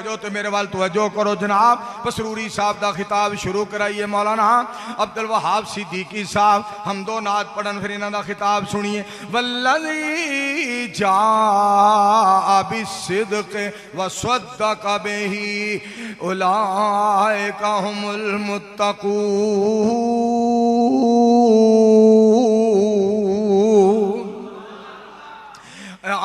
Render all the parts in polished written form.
دو تو میرے وال توجہ کرو جناب. پسروری صاحب دا خطاب شروع کرائیے. مولانا عبدالوہاب صدیقی صاحب حمد و نعت پڑھن پھر انہاں دا خطاب سنیے. والذی جاء بالصدق وصدق بہ اولئک هم المتقون.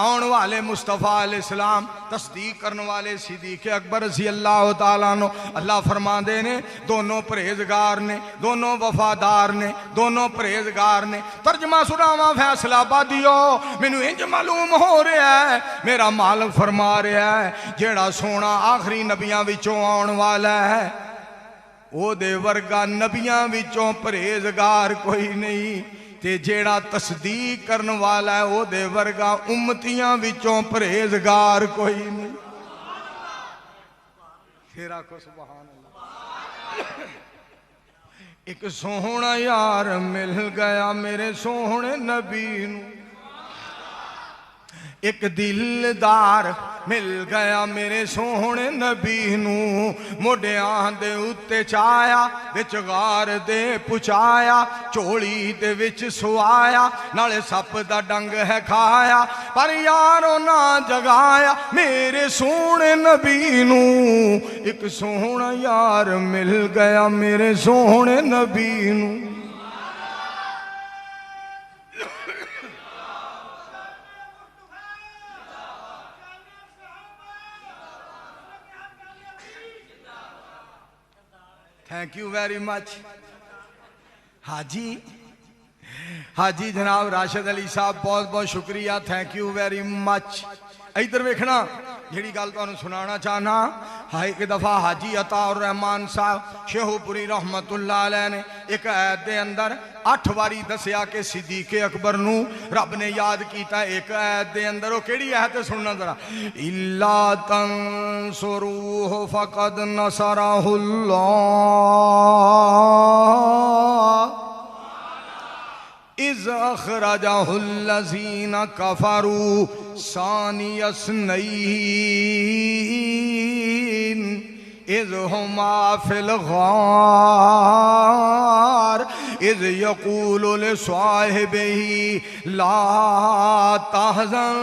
آن والے مصطفیٰ علیہ السلام تصدیق کرنے والے صدیق اکبر رضی اللہ تعالیٰ عنہ اللہ فرما دے نے دونوں پرہیزگار نے دونوں وفادار نے دونوں پرہیزگار نے. ترجمہ سناواں فیصلہ آبادیو مینوں انج معلوم ہو رہا ہے میرا مالک فرما رہا ہے جیڑا سونا آخری نبیاں وچوں آن والا ہے او دے ورگا نبیاں وچوں پرہیزگار کوئی نہیں تے جیڑا تصدیق کرن والا ہے او دے ورگا امتیاں وچوں پرہیزگار کوئی نہیں. پھر آکھو سبحان اللہ. ایک سوہنا یار مل گیا میرے سوہنے نبی نو. ایک دلدار مل گیا میرے سوہنے نبی نو. موڈیاں دے اتے چایا وچ غار دے پچایا چوڑی دے وچ سوایا نالے سپ دا ڈنگ ہے کھایا پر یارو نہ جگایا میرے سوہنے نبی نو. ایک سوہنا یار مل گیا میرے سوہنے نبی نو. Thank you very much. Haji جناب راشد علی صاحب بہت بہت شکریہ. Thank you very much. ادھر ویکھنا جیڑی گل تانوں سنانا چاہنا ہے. ایک دفعہ حاجی عطا الرحمان صاحب شیخو پوری رحمت اللہ علیہ نے ایک آیت دے اندر 8 واری دسیا کہ صدیق اکبر نو رب نے یاد کیتا. ایک آیت دے اندر وہ کیڑی آیت ہے سننا ذرا. الا تنصروہ فقد نصرہ اللہ اذ اخرجہ الذین کفروا ثانی اثنین اذ ہما فی الغار اذ یقول لصاحبہ لا تحزن